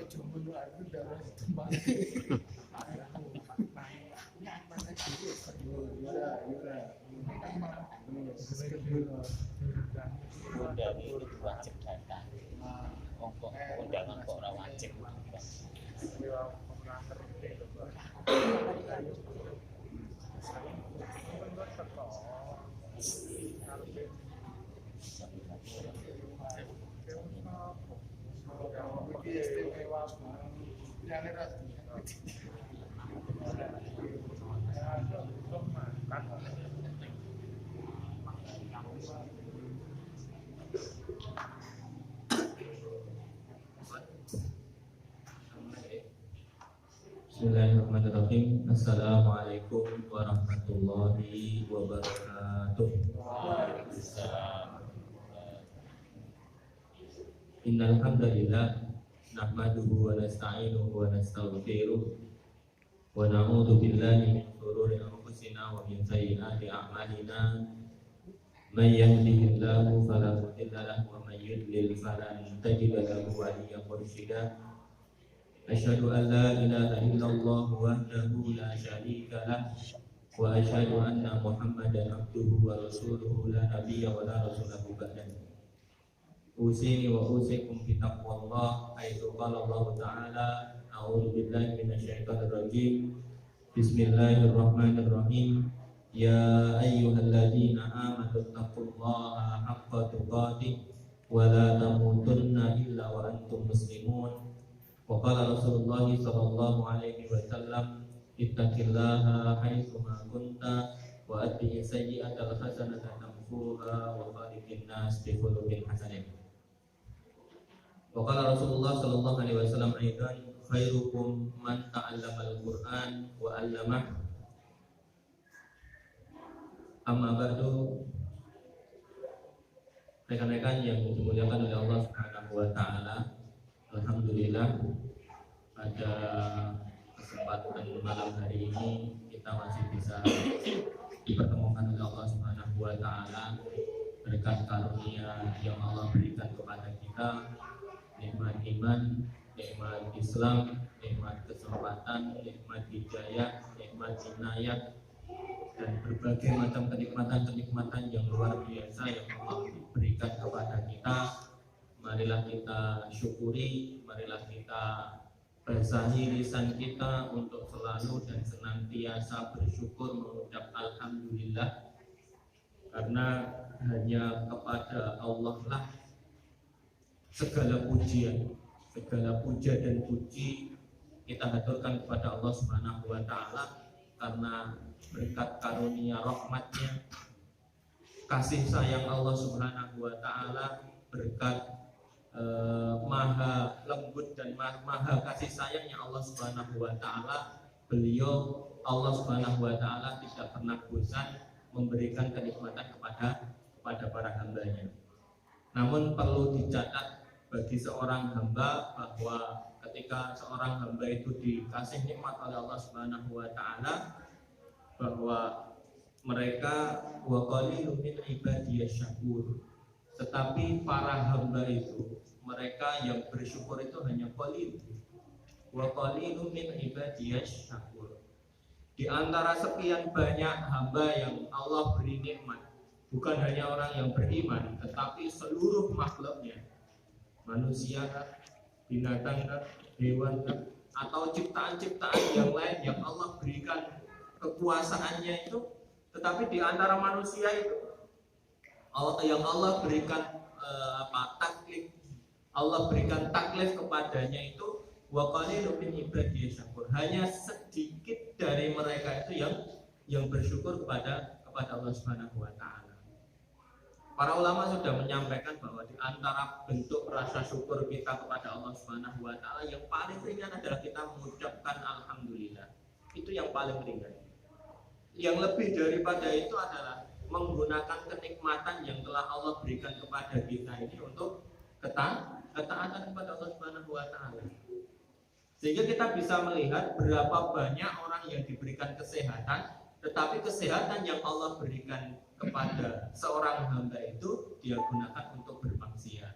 Undangan itu wajib datang. Kok undangan kok ora wajib. Bismillahirrahmanirrahim. Assalamualaikum warahmatullahi wabarakatuh. Innal hamdalillah nahmaduhu wa nasta'inuhu wa nastaghfiruh wa na'udzu billahi min shururi anfusina wa min sayyiati a'malina. May yahdihillahu fala mudilla lahu wa may yudlil falan tajida lahu waliyyan mursyida. Asyhadu an la ilaha illallah wahdahu la syarika lah wa asyhadu anna Muhammadan abduhu wa rasuluhu la nabiyya wa la rasulahu ba'dahu. Usini wa usikum bi taqwallah haitsu qala Allah ta'ala a'udzu billahi minasyaitonir rajim. Bismillahirrahmanirrahim. Ya ayyuhalladzina amanu taqullaha haqqa tuqatih wa la tamutunna illa wa antum muslimun. Wa qala Rasulullah sallallahu alaihi wasallam ittaqillaha haitsu ma kunta wa atbi'is sayyi'atal hasanata tamhuha wa khaliqin nas bi khuluqin hasanin. Wa qala Rasulullah sallallahu alaihi wasallam aidan khairukum man ta'allamal Qur'an wa 'allamah. Amma ba'du, rekan-rekan yang dimuliakan oleh Allah Subhanahu wa taala, alhamdulillah pada kesempatan malam hari ini kita masih bisa dipertemukan oleh Allah Subhanahu wa taala berkat karunia yang Allah berikan kepada kita, nikmat iman, nikmat Islam, nikmat kesempatan, nikmat hidayah, nikmat inayah, dan berbagai macam kenikmatan-kenikmatan yang luar biasa yang Allah berikan kepada kita. Marilah kita syukuri, marilah kita basahi lisan kita untuk selalu dan senantiasa bersyukur, mengucap alhamdulillah, karena hanya kepada Allah lah segala pujian, segala puja dan puji kita haturkan kepada Allah Subhanahu wa taala, karena berkat karunia rahmatnya, kasih sayang Allah Subhanahu wa taala, berkat maha lembut dan maha kasih sayangnya Allah Subhanahu wa taala, beliau Allah Subhanahu wa taala tidak pernah bosan memberikan kenikmatan kepada para hambanya. Namun perlu dicatat bagi seorang hamba bahwa ketika seorang hamba itu dikasih nikmat oleh Allah Subhanahu wa taala, bahwa mereka wa qalilun min ibadiyasy syakur, tetapi para hamba itu, mereka yang bersyukur itu hanya qalil. Wa qalilun min ibadiyasy syakur. Di antara sekian banyak hamba yang Allah beri nikmat, bukan hanya orang yang beriman, tetapi seluruh makhluknya, manusia, binatang, hewan, atau ciptaan-ciptaan yang lain yang Allah berikan kekuasaannya itu, tetapi di antara manusia itu yang Allah berikan taklif, Allah berikan taklif kepadanya itu wa qalilun min ibadiyasy syakur. Hanya sedikit dari mereka itu yang bersyukur kepada Allah Subhanahu wa taala. Para ulama sudah menyampaikan bahwa di antara bentuk rasa syukur kita kepada Allah Subhanahu wa taala yang paling ringan adalah kita mengucapkan alhamdulillah. Itu yang paling ringan. Yang lebih daripada itu adalah menggunakan kenikmatan yang telah Allah berikan kepada kita ini untuk ketaatan kepada Allah Subhanahu wa taala. Sehingga kita bisa melihat berapa banyak orang yang diberikan kesehatan, tetapi kesehatan yang Allah berikan kepada seorang hamba itu dia gunakan untuk bermaksiat.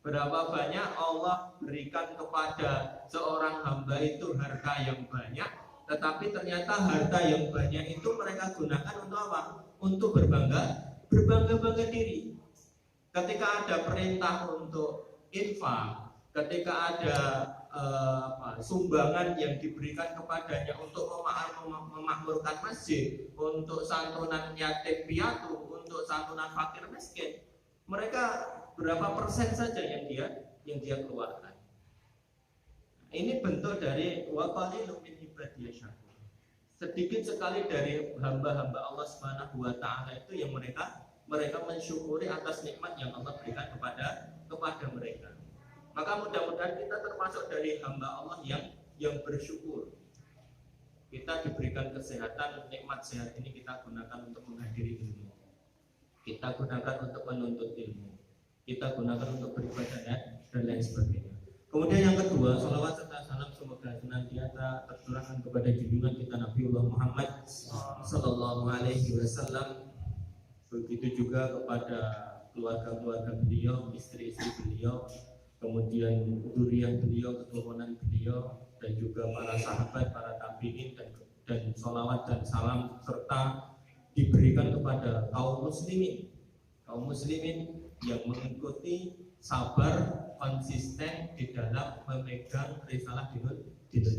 Berapa banyak Allah berikan kepada seorang hamba itu harta yang banyak, tetapi ternyata harta yang banyak itu mereka gunakan untuk apa? Untuk berbangga diri. Ketika ada perintah untuk infak, ketika ada sumbangan yang diberikan kepadanya untuk memakmurkan masjid, untuk santunan yatim piatu, untuk santunan fakir miskin, mereka berapa persen saja yang dia keluarkan. Ini bentuk dari wa qalilun min ibadiyah syakur. Sedikit sekali dari hamba-hamba Allah Subhanahu wa taala itu yang mereka mensyukuri atas nikmat yang Allah berikan kepada mereka. Maka mudah-mudahan kita termasuk dari hamba Allah yang bersyukur. Kita diberikan kesehatan, nikmat sehat ini kita gunakan untuk menghadiri ilmu. Kita gunakan untuk menuntut ilmu. Kita gunakan untuk beribadah dan lain sebagainya. Kemudian yang kedua, salawat serta salam semoga senantiasa tercurahkan kepada junjungan kita Nabiullah Muhammad sallallahu alaihi wasallam. Begitu juga kepada keluarga-keluarga beliau, istri-istri beliau, kemudian zuriyah beliau, keturunan beliau, dan juga para sahabat, para tabi'in, dan sholawat dan salam serta diberikan kepada kaum muslimin yang mengikuti sabar konsisten di dalam memegang risalah dinul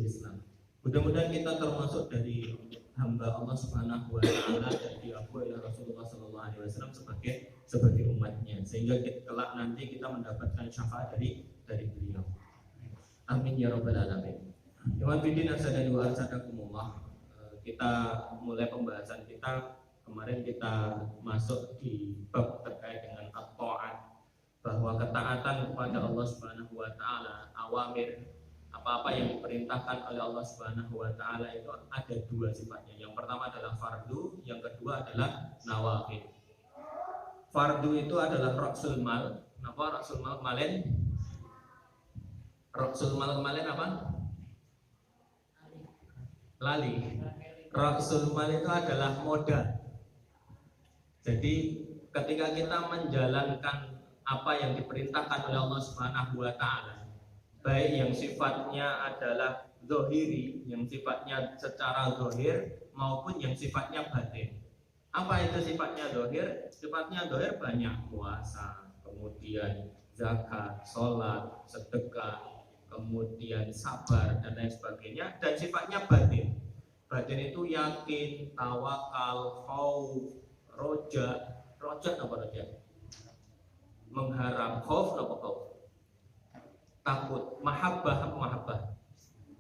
Islam. Mudah-mudahan kita termasuk dari hamba Allah Subhanahu wa taala dan diakui oleh Rasulullah sallallahu alaihi wasallam sebagai umatnya, sehingga kelak nanti kita mendapatkan syafaat dari beliau. Amin ya rabbal alamin. Iwan bidin asadani wa arsadakumullah. Kita mulai pembahasan kita. Kemarin kita masuk di bab terkait dengan at-ta'at, bahwa ketaatan kepada Allah Subhanahu wa taala, awamir, apa-apa yang diperintahkan oleh Allah Subhanahu wa taala itu ada dua sifatnya. Yang pertama adalah fardu, yang kedua adalah nawafil. Fardu itu adalah ra'sul mal. Napa ra'sul mal kemarin? Ra'sul mal kemarin apa? Lali. Ra'sul mal itu adalah modal. Jadi ketika kita menjalankan apa yang diperintahkan oleh Allah Subhanahu wa taala, baik yang sifatnya adalah zahiri, yang sifatnya secara zahir maupun yang sifatnya batin. Apa itu sifatnya zahir? Sifatnya zahir banyak, puasa, kemudian zakat, sholat, sedekah, kemudian sabar dan lain sebagainya. Dan sifatnya batin. Batin itu yakin, tawakal, khauf, roja apa roja? Mengharap, khauf apa khauf? Takut, mahabbah,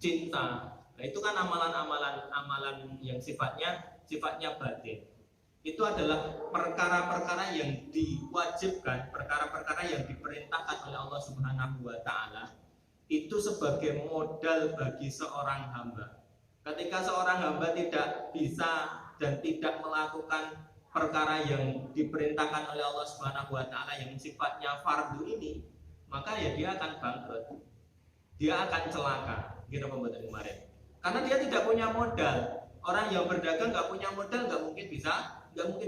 cinta. Nah, itu kan amalan yang sifatnya batin. Itu adalah perkara-perkara yang diwajibkan, perkara-perkara yang diperintahkan oleh Allah Subhanahu wa taala. Itu sebagai modal bagi seorang hamba. Ketika seorang hamba tidak bisa dan tidak melakukan perkara yang diperintahkan oleh Allah Subhanahu wa taala yang sifatnya fardu ini, maka ya dia akan bangkrut. Dia akan celaka, gitu pembuatan kemarin. Karena dia tidak punya modal. Orang yang berdagang nggak punya modal nggak mungkin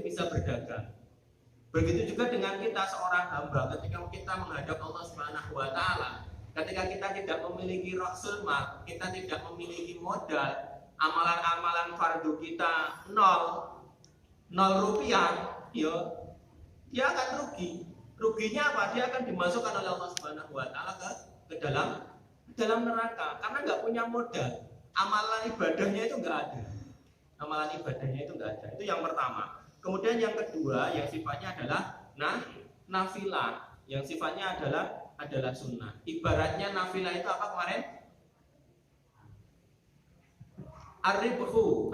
bisa berdagang. Begitu juga dengan kita seorang hamba, ketika kita menghadap Allah Subhanahu wa taala, ketika kita tidak memiliki ra'sul mal, kita tidak memiliki modal, amalan-amalan fardu kita nol rupiah, dia akan rugi. Ruginya apa? Dia akan dimasukkan oleh Allah Subhanahu wa taala ke dalam neraka karena nggak punya modal. Amalan ibadahnya itu nggak ada. Itu yang pertama. Kemudian yang kedua, yang sifatnya adalah nafilah, yang sifatnya adalah sunnah. Ibaratnya nafilah itu apa kemarin? Aribhu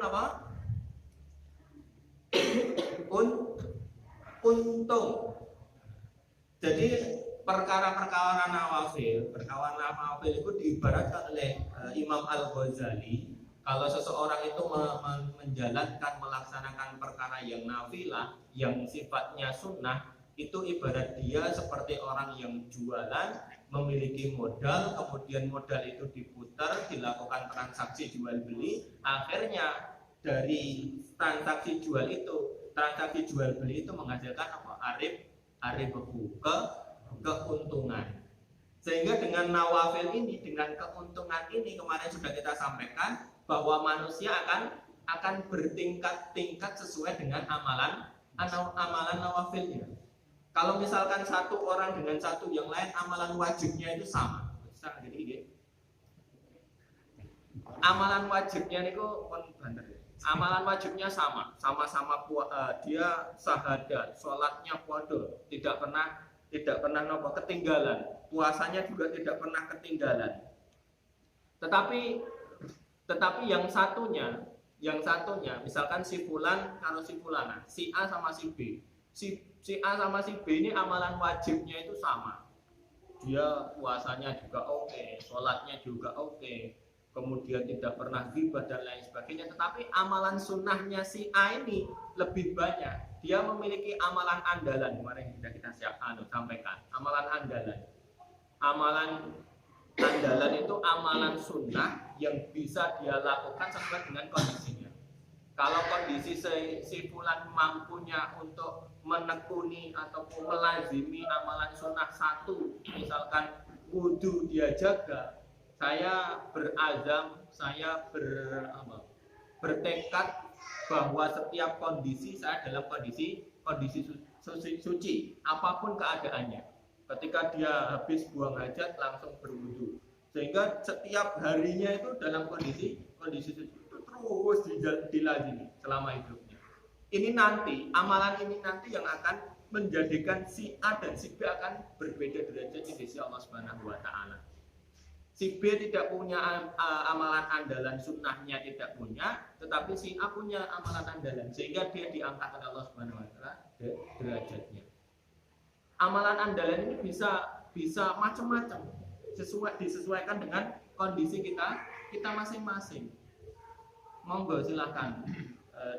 apa? Untung. Jadi perkara-perkara nawafil itu diibaratkan oleh Imam Al-Ghazali. Kalau seseorang itu melaksanakan perkara yang nafilah, yang sifatnya sunnah, itu ibarat dia seperti orang yang jualan, memiliki modal, kemudian modal itu diputar, dilakukan transaksi jual beli, akhirnya dari transaksi jual beli itu menghasilkan apa? Arib keuntungan. Sehingga dengan nawafil ini, dengan keuntungan ini kemarin sudah kita sampaikan bahwa manusia akan bertingkat-tingkat sesuai dengan amalan nawafilnya. Kalau misalkan satu orang dengan satu yang lain amalan wajibnya itu sama. Jadi amalan wajibnya itu amalan wajibnya sama-sama dia sahadat, sholatnya podo, tidak pernah nopo ketinggalan, puasanya juga tidak pernah ketinggalan. Tetapi yang satunya misalkan si fulan kalau si fulana, si A sama si B. Si A sama si B ini amalan wajibnya itu sama. Dia puasanya juga oke, sholatnya juga oke, kemudian tidak pernah ghibah dan lain sebagainya. Tetapi amalan sunnahnya si A ini lebih banyak. Dia memiliki amalan andalan. Kemarin sudah kita sampaikan. Amalan andalan itu amalan sunnah yang bisa dia lakukan sesuai dengan kondisinya. Kalau kondisi si fulan mampunya untuk menekuni ataupun melazimi amalan sunnah satu, misalkan wudu dia jaga, saya berazam, saya bertekad bahwa setiap kondisi saya dalam kondisi suci, apapun keadaannya. Ketika dia habis buang hajat langsung berwudu, sehingga setiap harinya itu dalam kondisi suci itu terus dilazimi selama hidupnya. Amalan ini nanti yang akan menjadikan si A dan si B akan berbeda derajat di sisi Allah Subhanahu wa taala. Si B tidak punya amalan andalan sunnahnya tidak punya, tetapi si A punya amalan andalan sehingga dia diangkat oleh Allah Subhanahu wa taala derajatnya. Amalan andalan ini bisa macam-macam, disesuaikan dengan kondisi kita masing-masing. Monggo silahkan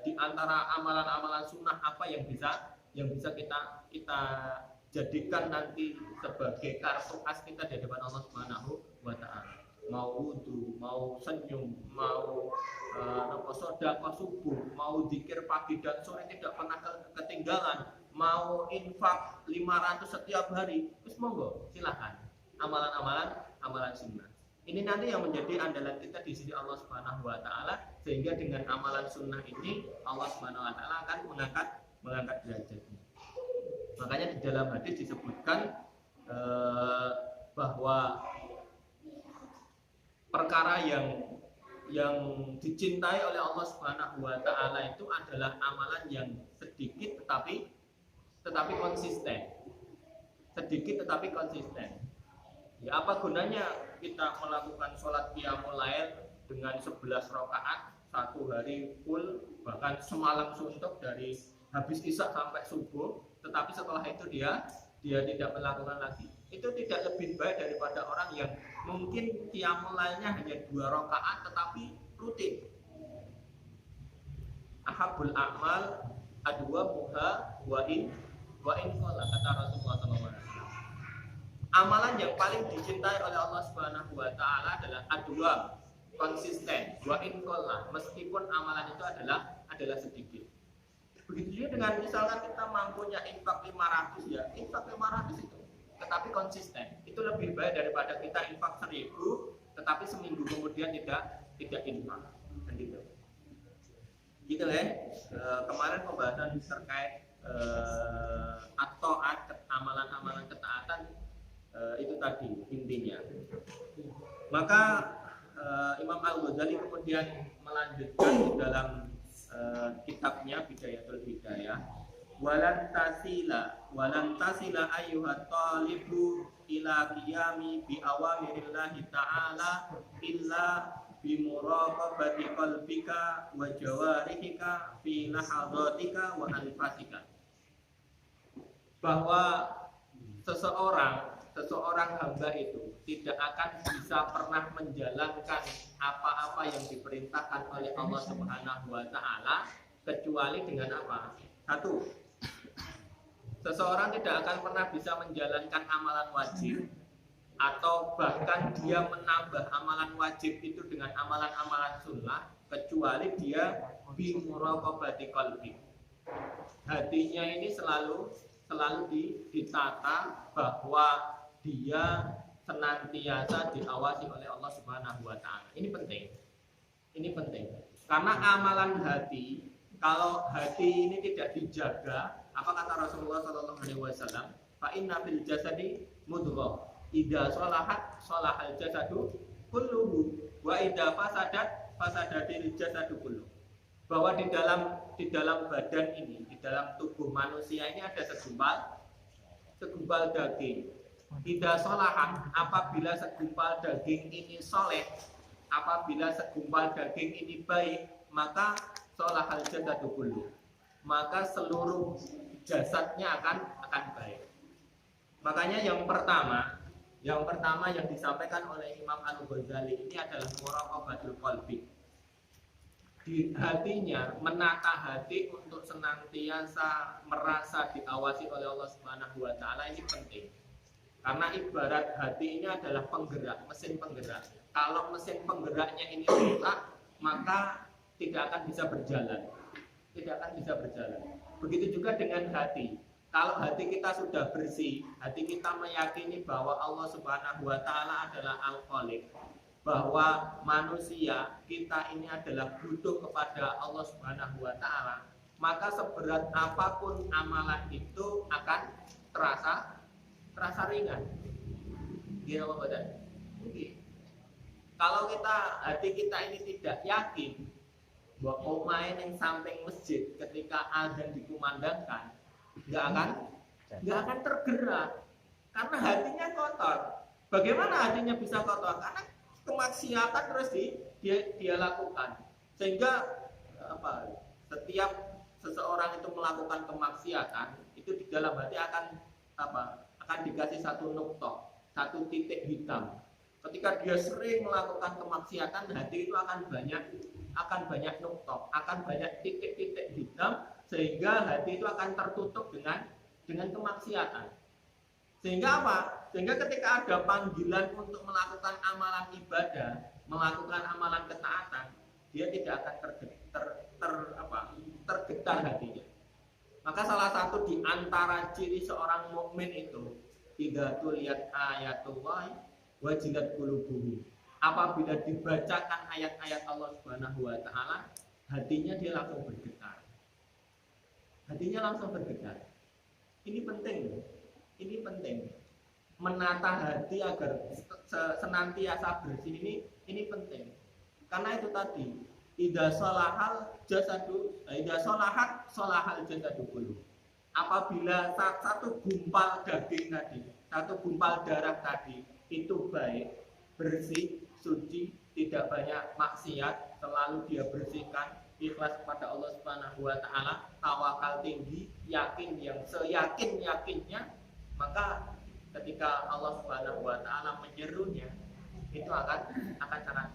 di antara amalan-amalan sunnah apa yang bisa kita jadikan nanti sebagai kartu as kita di hadapan Allah Subhanahu wa taala. Mau wudu, mau senyum, mau sedekah subuh, mau zikir pagi dan sore tidak pernah ketinggalan, mau infak 500 setiap hari. Terus monggo silahkan amalan sunnah. Ini nanti yang menjadi andalan kita di sisi Allah Subhanahu wa taala, sehingga dengan amalan sunnah ini Allah Subhanahu wa taala akan mengangkat derajatnya. Makanya di dalam hadis disebutkan bahwa perkara yang dicintai oleh Allah Subhanahu wa taala itu adalah amalan yang sedikit tetapi konsisten. Sedikit tetapi konsisten. Ya, apa gunanya kita melakukan sholat qiyamul lail dengan 11 rakaat satu hari full, bahkan semalam suntuk dari habis isya sampai subuh, tetapi setelah itu dia tidak melakukan lagi. Itu tidak lebih baik daripada orang yang mungkin qiyamul lailnya hanya 2 rakaat tetapi rutin. Ahabul a'mal adwamuha wa in qala, kata Rasulullah SAW. Amalan yang paling dicintai oleh Allah Subhanahu wa taala adalah adwa, konsisten, wa in qalla, meskipun amalan itu adalah sedikit. Begitu juga dengan misalkan kita mampunya infak 500 ya, infak 500 itu tetapi konsisten. Itu lebih baik daripada kita infak 1000 tetapi seminggu kemudian tidak infak. Dan gitu. Gitu ya. Kemarin pembahasan terkait amalan-amalan ketaatan itu tadi intinya. Maka Imam Al-Ghazali kemudian melanjutkan di dalam kitabnya Bidayatul Hidayah, walan tasila ayyuhat talibu ila qiyami bi awamirillahi ta'ala illa bi muraqabati qalbika wa jawarihika fi lahadhatika wa anfasika. Bahwa seseorang hamba itu tidak akan bisa pernah menjalankan apa-apa yang diperintahkan oleh Allah Subhanahu wa taala kecuali dengan apa? Satu, seseorang tidak akan pernah bisa menjalankan amalan wajib atau bahkan dia menambah amalan wajib itu dengan amalan-amalan sunnah kecuali dia bi muraqabati qalbi. Hatinya ini selalu selalu ditata bahwa dia senantiasa diawasi oleh Allah Subhanahu wa taala. Ini penting. Ini penting. Karena amalan hati, kalau hati ini tidak dijaga, apa kata Rasulullah sallallahu alaihi wasallam? Fa inna fil jasadi mudghah. Idza shalahat shalahal jasadu kulluhu wa idza fasadat fasadatil jasadu kulluhu. Bahwa di dalam badan ini, di dalam tubuh manusia ini ada segumpal daging. Tidak sholahan, apabila segumpal daging ini soleh, apabila segumpal daging ini baik, maka sholahal jasadu kulluhu. Maka seluruh jasadnya akan baik. Makanya yang pertama yang disampaikan oleh Imam Al-Ghazali ini adalah muraqabatul qalbi. Di hatinya, menata hati untuk senantiasa merasa diawasi oleh Allah Subhanahu wa taala ini penting. Karena ibarat hati ini adalah penggerak, mesin penggerak. Kalau mesin penggeraknya ini rusak, maka tidak akan bisa berjalan. Tidak akan bisa berjalan. Begitu juga dengan hati. Kalau hati kita sudah bersih, hati kita meyakini bahwa Allah Subhanahu wa taala adalah Al-Khaliq, bahwa manusia kita ini adalah butuh kepada Allah Subhanahu wa taala, maka seberat apapun amalan itu akan terasa ringan. Gini apa badan? Mungkin. Kalau hati kita ini tidak yakin bahwa omahe yang samping masjid ketika azan dikumandangkan nggak akan tergerak karena hatinya kotor. Bagaimana hatinya bisa kotor? Karena kemaksiatan terus dia lakukan, sehingga setiap seseorang itu melakukan kemaksiatan itu di dalam hati akan dikasih satu nuktoh, satu titik hitam. Ketika dia sering melakukan kemaksiatan, hati itu akan banyak nuktoh, akan banyak titik-titik hitam, sehingga hati itu akan tertutup dengan kemaksiatan. Sehingga apa? Sehingga ketika ada panggilan untuk melakukan amalan ibadah, melakukan amalan ketaatan, dia tidak akan tergetar hatinya. Maka salah satu di antara ciri seorang mukmin itu idza tuliyat ayatullah wajilat qulubuhum. Apabila dibacakan ayat-ayat Allah Subhanahu wa taala, hatinya dia langsung bergetar. Hatinya langsung bergetar. Ini penting. Ini penting. Menata hati agar senantiasa bersih ini penting. Karena itu tadi, idza sholahal jasadu kullu. Apabila satu gumpal daging tadi, satu gumpal darah tadi itu baik, bersih, suci, tidak banyak maksiat, selalu dia bersihkan, ikhlas kepada Allah Subhanahu wa taala, tawakal tinggi, yakin yang seyakin-yakinnya, maka ketika Allah Subhanahu wa taala menyerunya, itu akan sangat.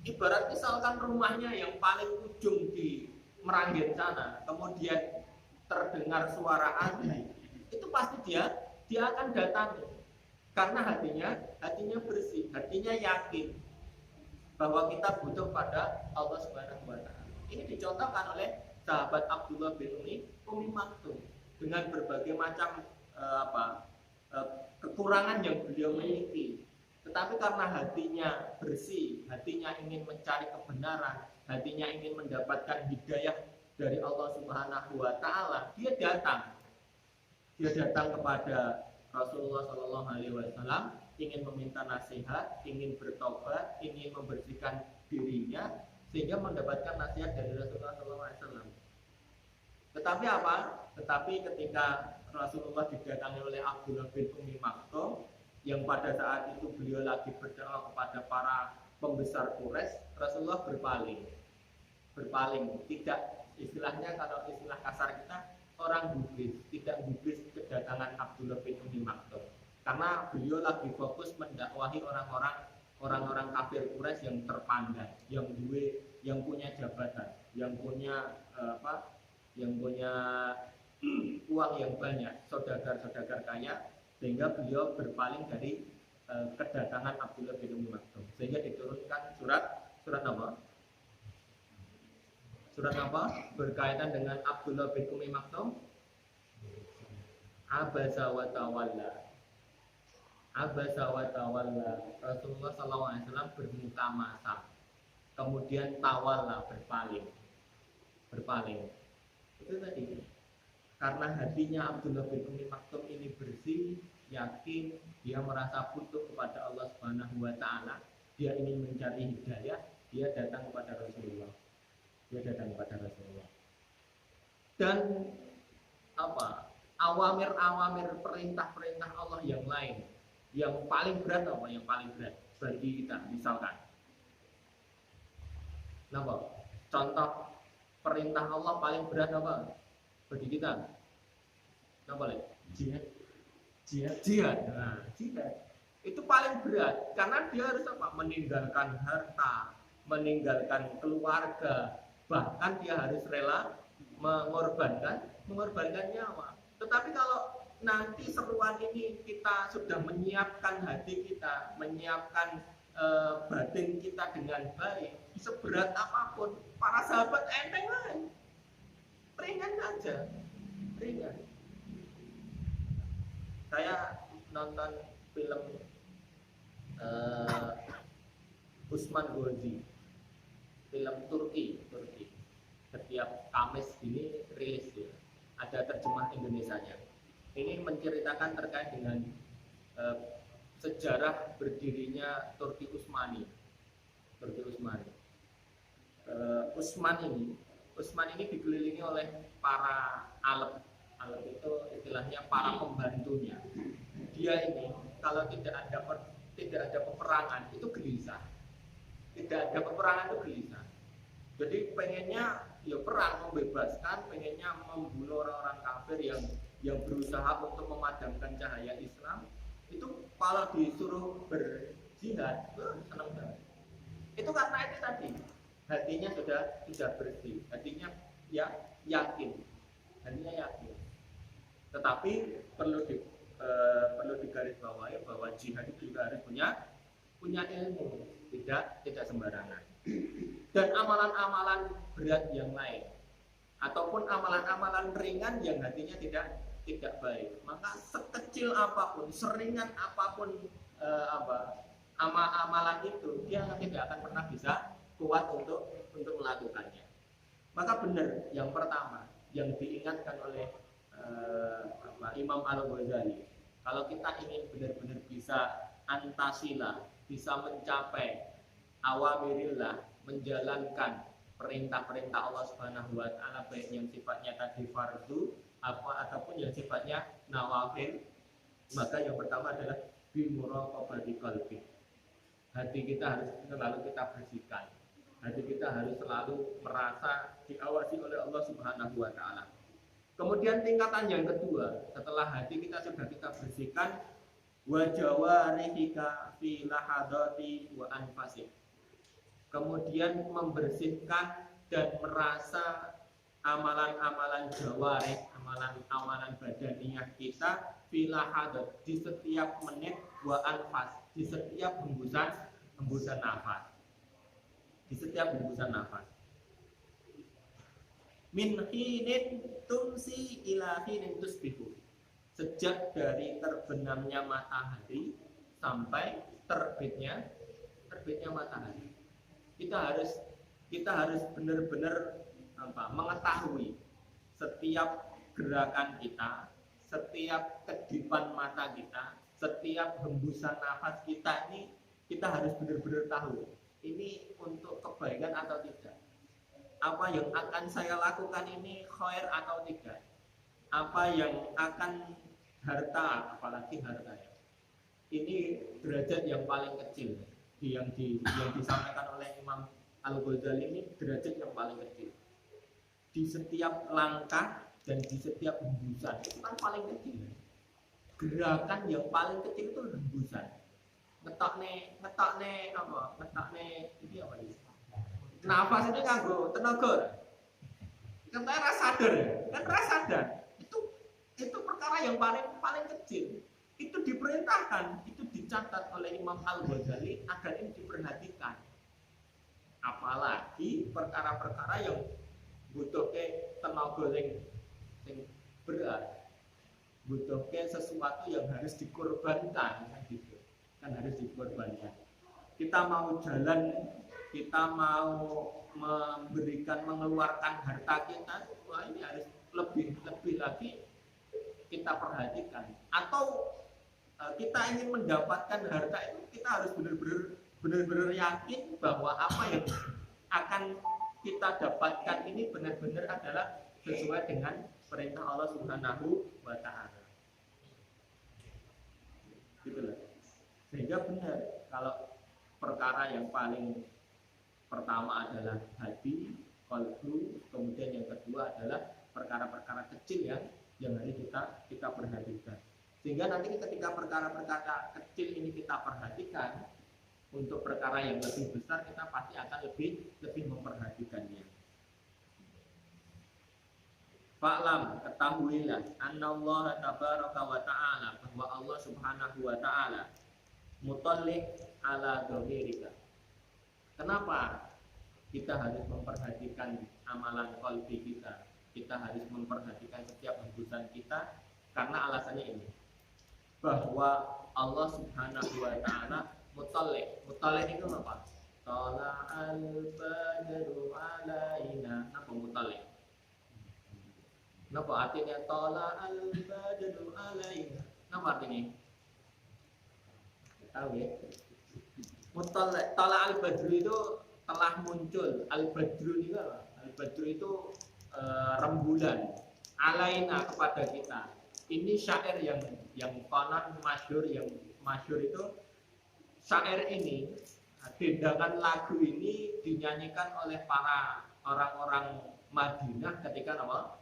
Ibarat misalkan rumahnya yang paling ujung di Meranggen sana, kemudian terdengar suara azan, itu pasti dia akan datangi. Karena hatinya bersih, hatinya yakin bahwa kita butuh pada Allah Subhanahu wa taala. Ini dicontohkan oleh sahabat Abdullah bin Umi Maktum dengan berbagai macam kekurangan yang beliau miliki. Tetapi karena hatinya bersih, hatinya ingin mencari kebenaran, hatinya ingin mendapatkan hidayah dari Allah Subhanahu wa taala, dia datang kepada Rasulullah Shallallahu alaihi wasallam, ingin meminta nasihat, ingin bertobat, ingin membersihkan dirinya sehingga mendapatkan nasihat dari Rasulullah Shallallahu alaihi wasallam. Tetapi ketika Rasulullah didatangi oleh Abdullah bin Umi Maktum, yang pada saat itu beliau lagi berdoa kepada para pembesar Quraisy, Rasulullah berpaling, tidak, istilahnya kalau istilah kasar kita, orang gubris, tidak gubris kedatangan Abdullah bin Umi Maktum, karena beliau lagi fokus mendakwahi orang-orang kafir Quraisy yang terpandang, yang punya jabatan, yang punya uang yang banyak, saudagar kaya, sehingga beliau berpaling dari kedatangan Abdullah bin Umi Maktum, sehingga diturunkan surat apa? Surat apa? Berkaitan dengan Abdullah bin Umi Maktum. Abasa wa tawalla. Abasa wa tawalla. Rasulullah SAW bermuka masa. Kemudian tawalla, berpaling. Itu tadi. Karena hatinya Abdullah bin Umi Maktum ini bersih, yakin, dia merasa butuh kepada Allah Subhanahu wa taala, dia ingin mencari hidayah, dia datang kepada Rasulullah. Dan apa? Awamir-awamir perintah-perintah Allah yang lain, yang paling berat apa? Yang paling berat bagi kita, misalkan. Kenapa? Contoh perintah Allah paling berat apa bagi kita? Kenapa lagi? Jihad. Nah, jihad itu paling berat karena dia harus apa? Meninggalkan harta, meninggalkan keluarga, bahkan dia harus rela mengorbankan nyawa. Tetapi kalau nanti seruan ini kita sudah menyiapkan hati kita, menyiapkan batin kita dengan baik, seberat apapun, para sahabat enteng kan, ringan saja, ringan. Saya nonton film Usman Ghazi, film Turki. Setiap Kamis ini rilis ya, ada terjemah Indonesianya. Ini menceritakan terkait dengan sejarah berdirinya Turki Utsmani. Utsman ini dikelilingi oleh para Alep itu istilahnya para pembantunya. Dia ini kalau tidak ada peperangan itu gelisah. Jadi pengennya ya perang, membebaskan, pengennya membunuh orang-orang kafir yang berusaha untuk memadamkan cahaya Islam. Itu kalau disuruh berjihad, senang banget. Itu karena itu tadi, hatinya sudah bersih, hatinya ya yakin. Tetapi perlu digarisbawahi bahwa jihad itu juga harus punya ilmu, tidak sembarangan. Dan amalan-amalan berat yang lain ataupun amalan-amalan ringan yang hatinya tidak baik, maka sekecil apapun, seringan apapun amalan itu, dia tidak akan pernah bisa kuat untuk melakukannya. Maka benar yang pertama yang diingatkan oleh Imam Al-Ghazali, kalau kita ingin benar-benar bisa antasila, bisa mencapai awamirillah, menjalankan perintah-perintah Allah Subhanahu wa taala, baik yang sifatnya tadi fardu ataupun yang sifatnya nawafil, maka yang pertama adalah bimuraqabati qalbi. Hati kita harus selalu kita bersihkan. Hati kita harus selalu merasa diawasi oleh Allah Subhanahu wa taala. Kemudian tingkatan yang kedua, setelah hati kita sudah kita bersihkan, wa jawarihika fi lahadati wa anfasik. Kemudian membersihkan dan merasa amalan-amalan jawarih, amalan badaniyah kita fi lahadat, di setiap menit, wa anfas, di setiap hembusan nafas. Min hinin tumsi ila hinin tusbihu, sejak dari terbenamnya matahari sampai terbitnya matahari. Kita harus benar-benar mengetahui setiap gerakan kita, setiap kedipan mata kita, setiap hembusan nafas kita ini, kita harus benar-benar tahu ini untuk kebaikan atau tidak. Apa yang akan saya lakukan ini khair atau tidak? Apa yang akan harta, apalagi harta ya, ini derajat yang paling kecil yang disampaikan oleh Imam Al-Ghazali, ini derajat yang paling kecil. Di setiap langkah dan di setiap hembusan itu kan paling kecil. Gerakan yang paling kecil itu hembusan. Ngetakne ini apa ini? Nafas itu nganggo tenaga. Kan sadar. Itu perkara yang paling kecil. Itu diperintahkan, itu dicatat oleh Imam Al-Ghazali agar ini diperhatikan. Apalagi perkara-perkara yang butuhke tenaga sing berat, butuhke sesuatu yang harus dikorbankan kan gitu. Kan harus dikorbankan. Kita mau jalan, kita mau mengeluarkan harta kita, wah ini harus lebih lagi kita perhatikan. Atau kita ingin mendapatkan harta itu, kita harus benar-benar yakin bahwa apa yang akan kita dapatkan ini benar-benar adalah sesuai dengan perintah Allah Subhanahu wa Ta'ala. Gitu loh. Sehingga benar kalau perkara yang paling pertama adalah hati, qalbu, kemudian yang kedua adalah perkara-perkara kecil yang harus kita perhatikan. Sehingga nanti ketika perkara-perkara kecil ini kita perhatikan, untuk perkara yang lebih besar kita pasti akan lebih memperhatikannya. Fa'lam, ketahuilah annallaha tabaraka wa ta'ala, bahwa Allah Subhanahu wa ta'ala mutallik ala dhamirika. Kenapa kita harus memperhatikan amalan qalbi kita? Kita harus memperhatikan setiap hembusan kita karena alasannya ini. Bahwa Allah Subhanahu wa ta'ala mutallik. Mutallik itu apa? Tala'al badru alaina. Apa mutallik? Napa artinya tala'al badru alaina? Napa artinya? Tahu ya? Mutallik, tala'al badru itu telah muncul. Al-badru itu apa? Al-badru itu rembulan alaina kepada kita. Ini syair yang konon masyhur, yang masyhur itu syair ini, dendangan lagu ini dinyanyikan oleh para orang-orang Madinah ketika apa?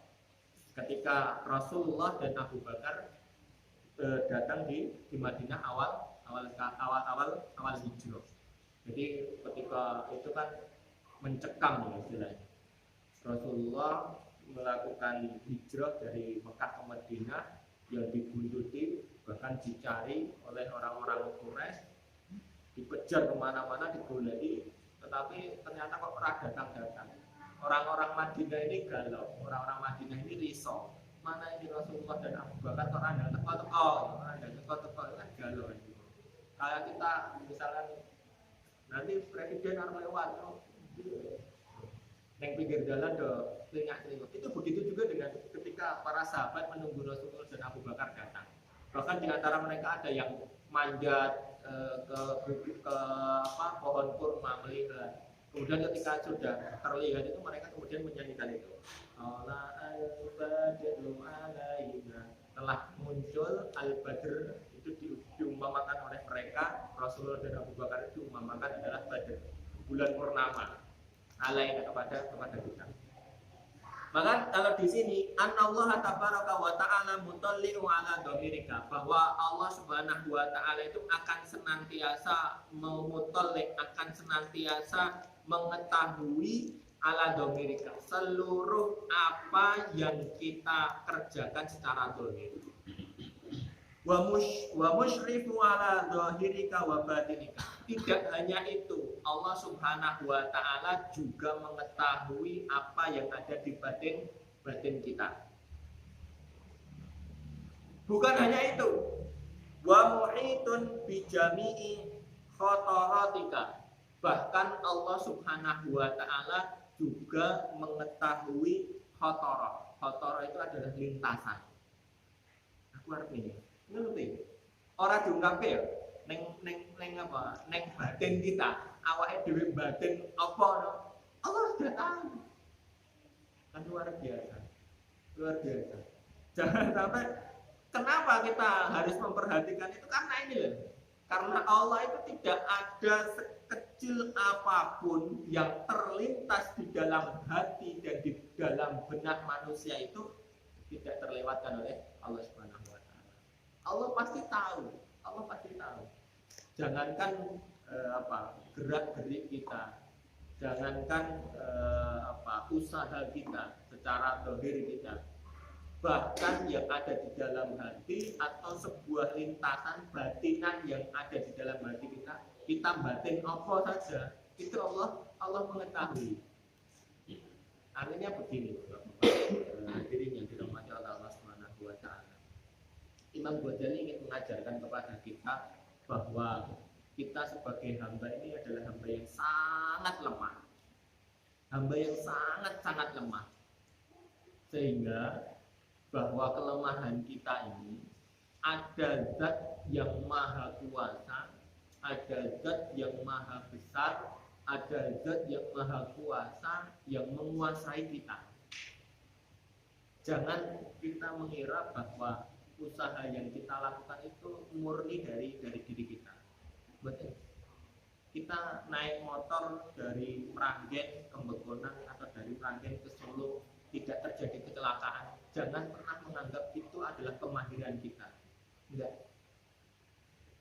Ketika Rasulullah dan Abu Bakar datang di Madinah awal hijrah. Jadi ketika itu kan mencekam ya istilahnya. Rasulullah melakukan hijrah dari Mekah ke Madinah yang dibuntuti, bahkan dicari oleh orang-orang Quraisy, dikejar kemana-mana, digoleki, tetapi ternyata kok pernah datang. Orang-orang Madinah ini galau, orang-orang Madinah ini risau. Mana ini Rasulullah dan Abu Bakar kok ada teko-teko, kan galau. Kayak kita misalkan nanti presiden harus lewat, yang pinggir jalan do telinga-telinga. Itu begitu juga dengan ketika para sahabat menunggu Rasulullah dan Abu Bakar datang. Bahkan di antara mereka ada yang manjat ke pohon kurma melihat. Kemudian ketika sudah terlihat itu mereka kemudian menyanyikan itu. Allah al-badru alaina, telah muncul al-badr, itu diumpamakan oleh mereka. Rasulullah dan Abu Bakar itu diumpamakan adalah badr, bulan purnama alaina kepada kita. Maka kalau di sini anallaha tabaraka wa ta'ala mutalli'u ala dhamirika, bahwa Allah Subhanahu wa ta'ala itu akan senantiasa memutollik, akan senantiasa mengetahui ala dhamirika, seluruh apa yang kita kerjakan secara zahir. Wa musyrifu ala dhahirika wa batinika. Tidak hanya itu, Allah Subhanahu wa ta'ala juga mengetahui apa yang ada di batin kita. Bukan hanya itu, wa muhitun bi jami'i khataratika. Bahkan Allah Subhanahu wa ta'ala juga mengetahui khatarah. Khatarah itu adalah lintasan. Aku artinya ngerti. Orang diungkapke ya neng apa? Neng batin kita, awake dhewe batin apa no? Allah sudah tahu. Kan luar biasa. Jangan sampai, kenapa kita harus memperhatikan itu? Karena ini loh. Karena Allah itu tidak ada sekecil apapun yang terlintas di dalam hati dan di dalam benak manusia itu tidak terlewatkan oleh Allah Subhanahu wa ta'ala. Allah pasti tahu. Jangankan gerak-gerik kita, jangankan usaha kita secara zahir kita, bahkan yang ada di dalam hati atau sebuah lintasan batinan yang ada di dalam hati kita batin apa saja, itu Allah mengetahui. Artinya begini, hadirin yang dirahmati Allah Subhanahu wa taala. Imam Ghazali ingin mengajarkan kepada kita bahwa kita sebagai hamba ini adalah hamba yang sangat lemah. Hamba yang sangat-sangat lemah. Sehingga bahwa kelemahan kita ini ada zat yang maha kuasa, ada zat yang maha besar, ada zat yang maha kuasa yang menguasai kita. Jangan kita mengira bahwa usaha yang kita lakukan itu murni dari diri kita. Betul. Kita naik motor dari Meranggen ke Begonang atau dari Meranggen ke Solo tidak terjadi kecelakaan. Jangan pernah menganggap itu adalah kemahiran kita. Enggak.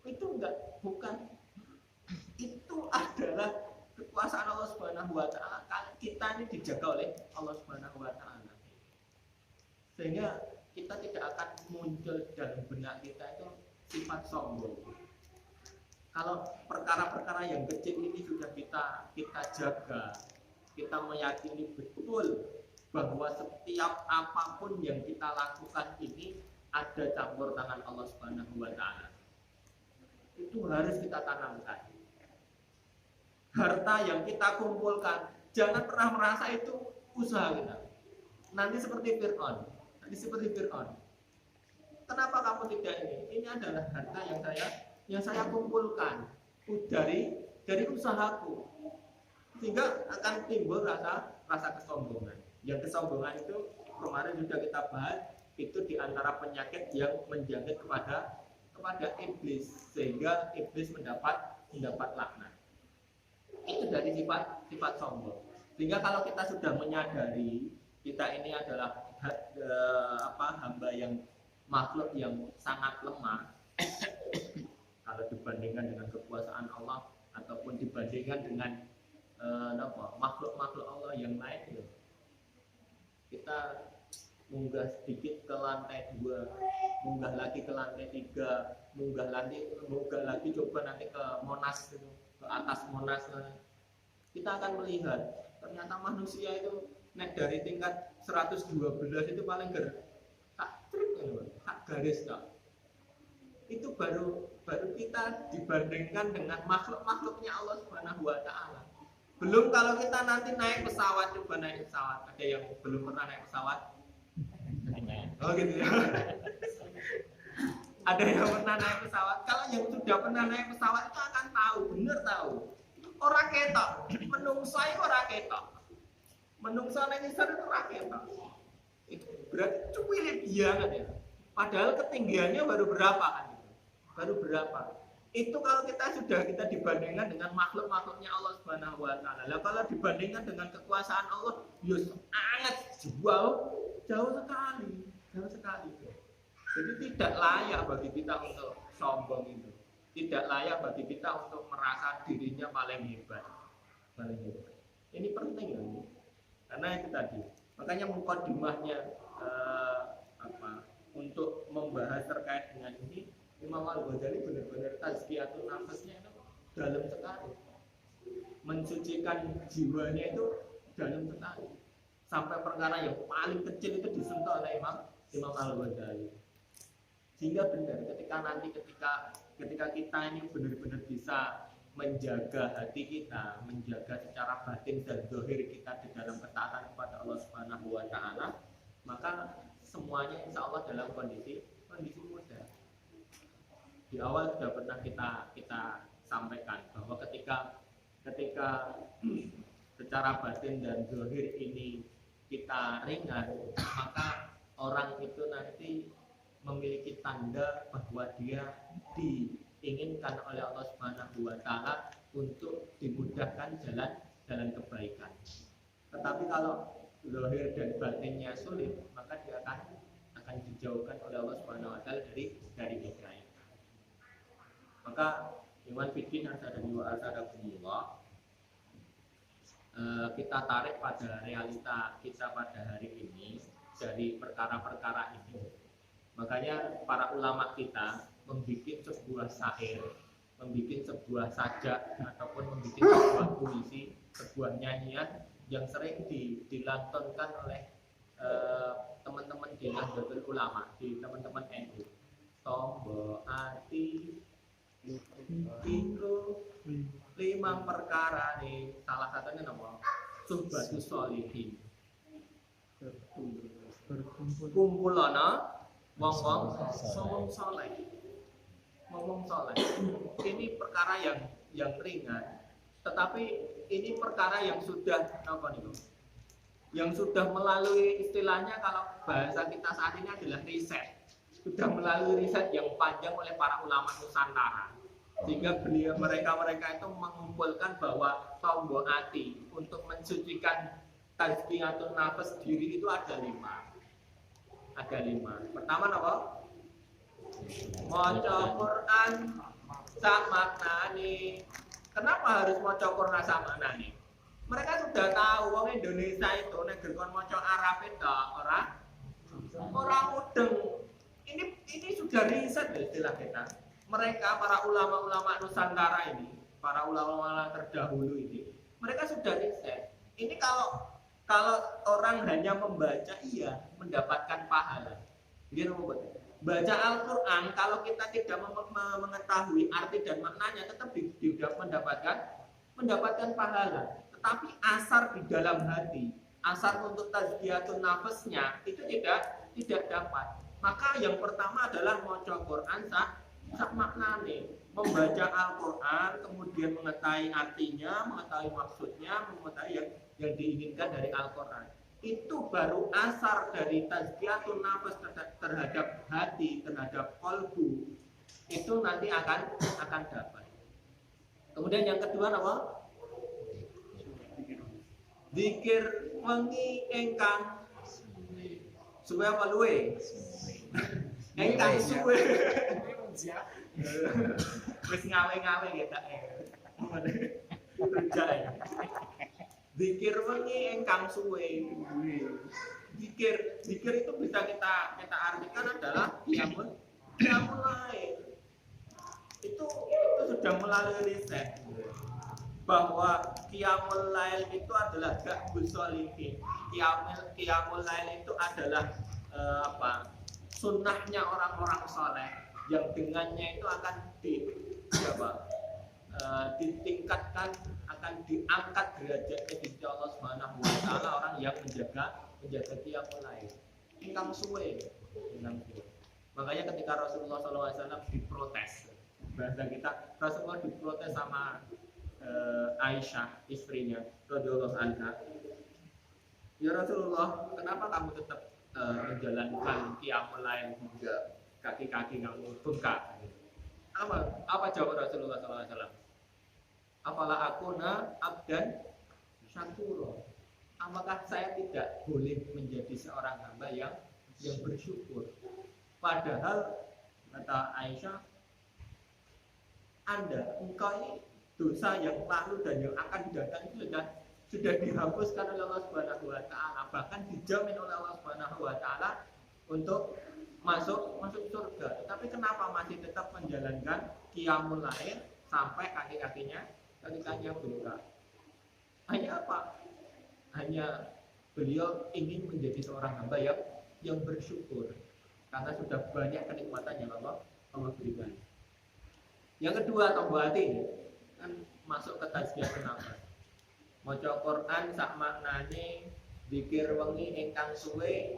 Itu enggak, bukan. Itu adalah kekuasaan Allah Subhanahu wa taala. Kita ini dijaga oleh Allah Subhanahu wa taala. Sehingga kita tidak akan muncul dalam benak kita itu sifat sombong. Kalau perkara-perkara yang kecil ini sudah kita jaga, kita meyakini betul bahwa setiap apapun yang kita lakukan ini ada campur tangan Allah Subhanahu wa taala. Itu harus kita tanamkan. Harta yang kita kumpulkan, jangan pernah merasa itu usaha kita. Nanti seperti Fir'aun. Kenapa kamu tidak ini? Ini adalah harta yang saya kumpulkan dari usahaku. Sehingga akan timbul rasa kesombongan. Yang kesombongan itu kemarin sudah kita bahas, itu diantara penyakit yang menjangkit kepada iblis, sehingga iblis mendapat laknat. Itu dari sifat sombong. Sehingga kalau kita sudah menyadari kita ini adalah hamba yang makhluk yang sangat lemah kalau dibandingkan dengan kekuasaan Allah ataupun dibandingkan dengan makhluk-makhluk Allah yang lain, kita munggah sedikit ke lantai 2, munggah lagi ke lantai 3, munggah lagi coba nanti ke Monas, ke atas Monas, kita akan melihat ternyata manusia itu naik dari tingkat 112 itu paling tak garis tak. Itu baru kita dibandingkan dengan makhluk-makhluknya Allah Subhanahu wa taala. Belum kalau kita nanti naik pesawat, coba naik pesawat. Ada yang belum pernah naik pesawat? Oh gitu ya. Ada yang pernah naik pesawat. Kalau yang sudah pernah naik pesawat itu akan tahu, bener tahu. Orang ketok, menungso orang ketok. Menungso nek ngisor itu ora ketok. Itu berarti cuwilit banget ya. Padahal ketinggiannya baru berapa kan itu? Baru berapa? Itu kalau kita dibandingkan dengan makhluk-makhluknya Allah Subhanahu wa taala. Lah kalau dibandingkan dengan kekuasaan Allah, ya sangat jauh sekali. Jadi tidak layak bagi kita untuk sombong itu. Tidak layak bagi kita untuk merasa dirinya paling hebat. Ini penting ya. Karena itu tadi. Makanya mukadimahnya untuk membahas terkait dengan ini, Imam Al-Ghazali benar-benar tazkiyatun nafsnya itu dalam sekali. Mensucikan jiwanya itu dalam sekali. Sampai perkara yang paling kecil itu disentuh oleh Imam Al-Ghazali. Sehingga benar ketika kita ini benar-benar bisa menjaga hati kita, menjaga secara batin dan zahir kita di dalam ketaatan kepada Allah Subhanahu wa taala, maka semuanya insya Allah dalam kondisi mudah. Di awal sudah pernah kita sampaikan bahwa ketika secara batin dan zahir ini kita ringan, maka orang itu nanti memiliki tanda bahwa dia diinginkan oleh Allah Subhanahu wa taala untuk dimudahkan jalan kebaikan. Tetapi kalau zahir dan batinnya sulit, maka dia akan dijauhkan oleh Allah Subhanahu wa taala dari hidayah. Maka iman fiddin arsadani wa arsadakumullah, kita tarik pada realita kita pada hari ini dari perkara-perkara ini. Makanya para ulama kita membuat sebuah syair, membuat sebuah sajak ataupun membuat sebuah puisi, sebuah nyanyian yang sering dilantunkan oleh teman-teman di Nahdlatul Ulama, di teman-teman NU. Tombo ati iku 5 perkara nih, salah satunya nama suhbatus sholihin, kumpulana wong-wong soleh. Ngomong soleh ini perkara yang ringan, tetapi ini perkara yang sudah apa nih, yang sudah melalui istilahnya kalau bahasa kita saat ini adalah riset, sudah melalui riset yang panjang oleh para ulama Nusantara, sehingga mereka itu mengumpulkan bahwa tombo ati untuk mensucikan tazkiyatun nafas diri itu ada 5. Pertama apa? Maca Quran sak maknane. Kenapa harus maca Quran sak maknane? Mereka sudah tahu wong Indonesia itu nek gerkon maca Arab itu ora mudeng. Ini sudah riset istilah kita. Mereka para ulama-ulama Nusantara ini, para ulama-ulama terdahulu ini, mereka sudah riset. Ini kalau orang hanya membaca, iya mendapatkan pahala. Dia baca Al-Quran, kalau kita tidak mengetahui arti dan maknanya, tetap tidak mendapatkan pahala. Tetapi asar di dalam hati, asar untuk tazkiyatun nafasnya itu tidak dapat. Maka yang pertama adalah maca Quran sak maknane, membaca Al-Quran, kemudian mengetahui artinya, mengetahui maksudnya, mengetahui yang diinginkan dari Al-Quran. Itu baru asar dari tazkiyatun nafas terhadap hati, terhadap kolbu. Itu nanti akan dapat. Kemudian yang kedua apa? Zikir wengi engkang suwe apa luwe? Engkang suwe. Wis ngawe-ngawe ya tak. Zikir wengi engkang suwe. Zikir itu bisa kita artikan adalah qiyamul lail. Itu sudah melalui riset bahwa qiyamul lail itu adalah da'bus sholihin. Qiyamul lail itu adalah sunnahnya orang-orang soleh yang dengannya itu akan ditingkatkan, akan diangkat derajatnya di sisi Allah Subhanahu wa taala orang yang menjaga qiyamul lail. Ingkang suwe. Makanya ketika Rasulullah SAW diprotes, bahasa kita Rasulullah diprotes sama Aisyah istrinya radhiyallahu anha. Ya Rasulullah, kenapa kamu tetap menjalankan qiyamul lail hingga kaki-kaki kamu bengkak? Apa jawab Rasulullah SAW? Apalah akuna abdan syakura. Apakah saya tidak boleh menjadi seorang hamba yang bersyukur? Padahal kata Aisyah, engkau ini dosa yang lalu dan yang akan datang itu sudah dihapuskan oleh Allah Subhanahu wa taala, bahkan dijamin oleh Allah Subhanahu wa taala untuk masuk surga. Tetapi kenapa masih tetap menjalankan qiyamul lail sampai kaki-kakinya bengkak? Hanya apa? Hanya beliau ingin menjadi seorang hamba yang bersyukur karena sudah banyak kenikmatan yang Allah berikan. Yang kedua, tombati kan masuk ke tazkiyatun nafas. Maca Quran sak maknane, zikir wengi ingkang suwe.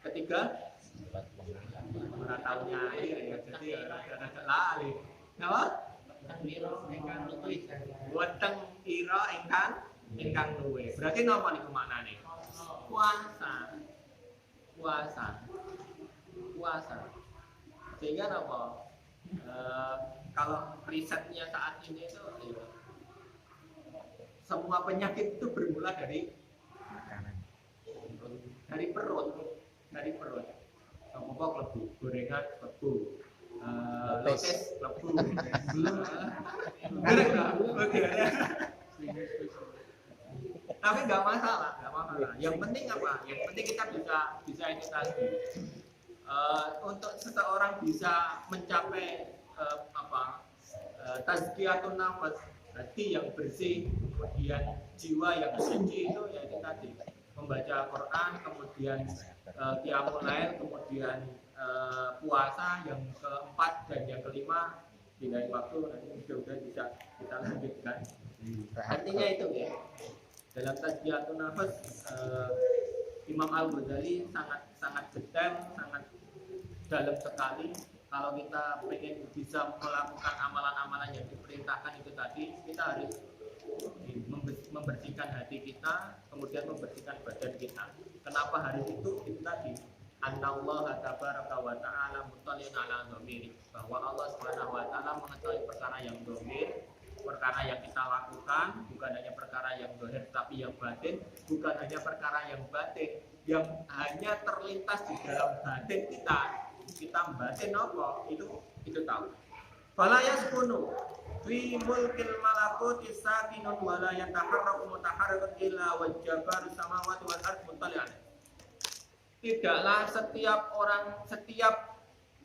Ketiga, ora tau nyai ya, jadi rada lali. Napa? Weteng ira ingkang luwe. Berarti napa niku maknane? Puasa. Sehingga napa? Kalau risetnya saat ini itu semua penyakit itu bermula dari perut. Apa klebu, gorengan klebu, lotes klebu. Tapi nggak masalah. Yang penting apa? Yang penting kita bisa edukasi. Untuk seseorang bisa mencapai tazkiyatun nafas, hati yang bersih, kemudian jiwa yang suci, itu ya itu tadi membaca Quran, kemudian qiyamul lail, kemudian puasa yang keempat dan yang kelima di lain waktu. Nanti mudah-mudahan bisa kita lanjutkan. Artinya itu ya, dalam Tazkiyatun Nafas Imam Al-Ghazali sangat detail, sangat dalam sekali. Kalau kita ingin bisa melakukan amalan-amalan yang diperintahkan itu tadi, kita harus membersihkan hati kita, kemudian membersihkan badan kita. Kenapa hari itu tadi? Anallahu tabaraka wa ta'ala muttali'un ala dhamiri, bahwa Allah Subhanahu wa taala mengetahui perkara yang zahir, perkara yang kita lakukan, bukan hanya perkara yang zahir tapi yang batin, bukan hanya perkara yang batin yang hanya terlintas di dalam batin kita batin apa itu tahu. Fala yaskunu fi mulkil malakuti sakinun wa la yataharraku mutaharrikun illa wajjabaru samawati wal ardh muttali'an. Tidaklah setiap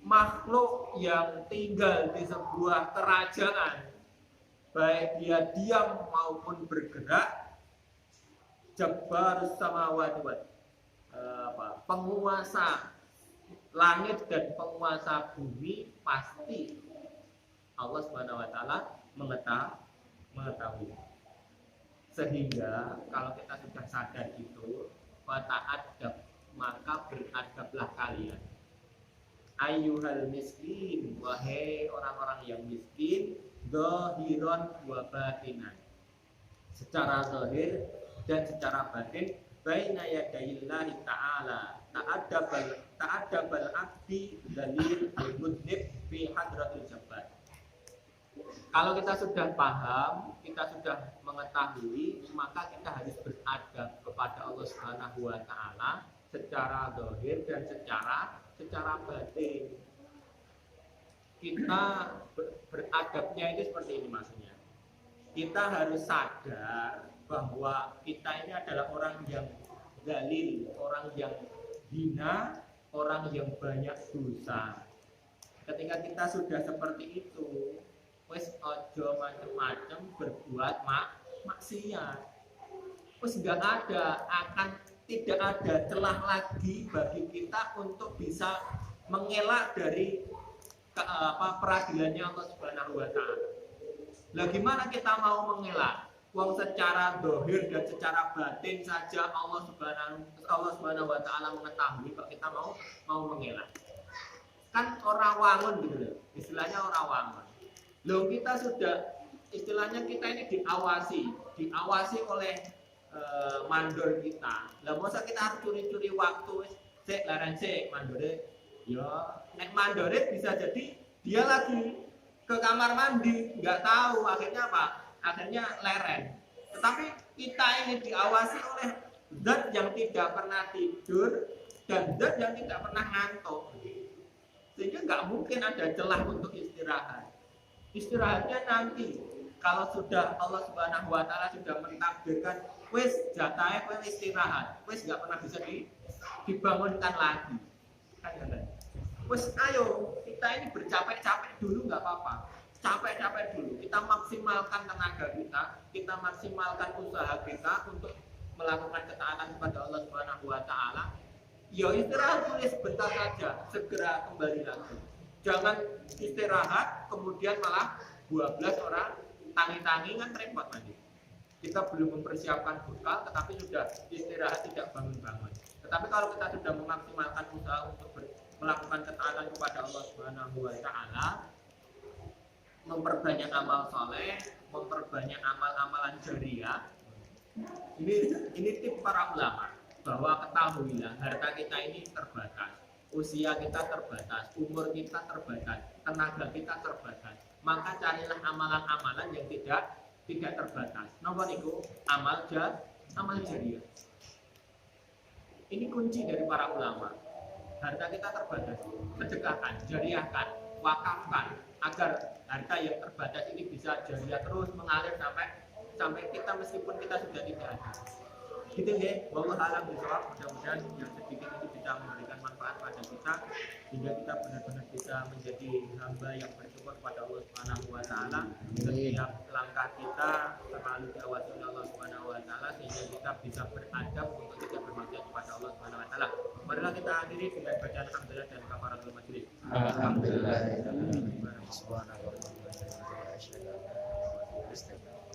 makhluk yang tinggal di sebuah kerajaan, baik dia diam maupun bergerak, Jabbarus samawati wal penguasa langit dan penguasa bumi, pasti Allah Subhanahu wa taala mengetahui. Sehingga kalau kita sudah sadar itu, wata'adab, maka beradablah kalian. Ayyuhal miskin, wahai orang-orang yang miskin, zahiran wa batinan, secara zahir dan secara batin, baina yadayillahi ta'ala ta'adabal abdi dalil al-mudnib fi hadratul jabbar. Kalau kita sudah paham, kita sudah mengetahui, maka kita harus beradab kepada Allah Subhanahu wa taala secara zahir dan secara batin. Kita beradabnya itu seperti ini maksudnya. Kita harus sadar bahwa kita ini adalah orang yang zalil, orang yang hina, orang yang banyak dosa. Ketika kita sudah seperti itu, wis ojo macam-macam berbuat maksiat. Wis tidak ada celah lagi bagi kita untuk bisa mengelak dari peradilannya Allah Subhanahu wa taala. Lah gimana kita mau mengelak? Wong secara zahir dan secara batin saja Allah Subhanahu wa taala mengetahui, kok kita mau mengelak. Kan orang wangun gitu loh. Istilahnya orang wangun. Loh kita sudah istilahnya kita ini diawasi oleh mandor kita. Lah masa kita harus curi-curi waktu sik laren sik mandore. Ya nek mandore bisa jadi dia lagi ke kamar mandi, nggak tahu, akhirnya apa? Akhirnya leren. Tetapi kita ini diawasi oleh zat yang tidak pernah tidur dan zat yang tidak pernah ngantuk, sehingga nggak mungkin ada celah untuk istirahat. Istirahatnya nanti kalau sudah Allah Subhanahu wa taala sudah mentakdirkan wis jatahe kowe istirahat, wis nggak pernah bisa dibangunkan lagi. Wis ayo kita ini bercapek-capek dulu nggak apa-apa. Capek-capek dulu, kita maksimalkan tenaga kita maksimalkan usaha kita untuk melakukan ketaatan kepada Allah Subhanahu wa taala. Ya istirahat dulu sebentar saja, segera kembali lagi. Jangan istirahat kemudian malah 12 orang tangi-tangi, kan repot nanti. Kita belum mempersiapkan bekal tetapi sudah istirahat tidak bangun-bangun. Tetapi kalau kita sudah memaksimalkan usaha untuk melakukan ketaatan kepada Allah Subhanahu wa taala, memperbanyak amal soleh, memperbanyak amal-amalan jariah. Ini tip para ulama, bahwa ketahuilah harta kita ini terbatas, usia kita terbatas, umur kita terbatas, tenaga kita terbatas. Maka carilah amalan-amalan yang tidak terbatas. Nomor itu amal jariah. Ini kunci dari para ulama. Harta kita terbatas, sedekahkan, jariahkan, wakafkan, agar harta yang terbatas ini bisa jariah terus mengalir sampai kita meskipun kita sudah tidak ada. Gitu ya, wallahu a'lam bishawab. Mudah-mudahan yang sedikit ini bisa bisa memberikan manfaat pada kita sehingga kita benar-benar bisa menjadi hamba yang bersyukur pada Allah Subhanahu wa taala. Setiap langkah kita selalu diawasi oleh Allah Subhanahu wa taala sehingga kita bisa beradab untuk tidak bermaksiat kepada Allah Subhanahu wa taala. Marilah kita akhiri dengan bacaan alhamdulillah dan kafaratul majlis. Alhamdulillah.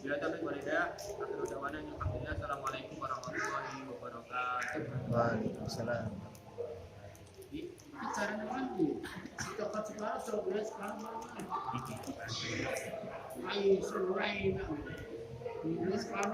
Bila taufik wal hidayah, akhiru da'wana alhamdulillah. Assalamualaikum warahmatullahi wabarakatuh. Waalaikumsalam. Bicara lagi, kita kan sekarang sebelas sekarang ayo seluruh ini sekarang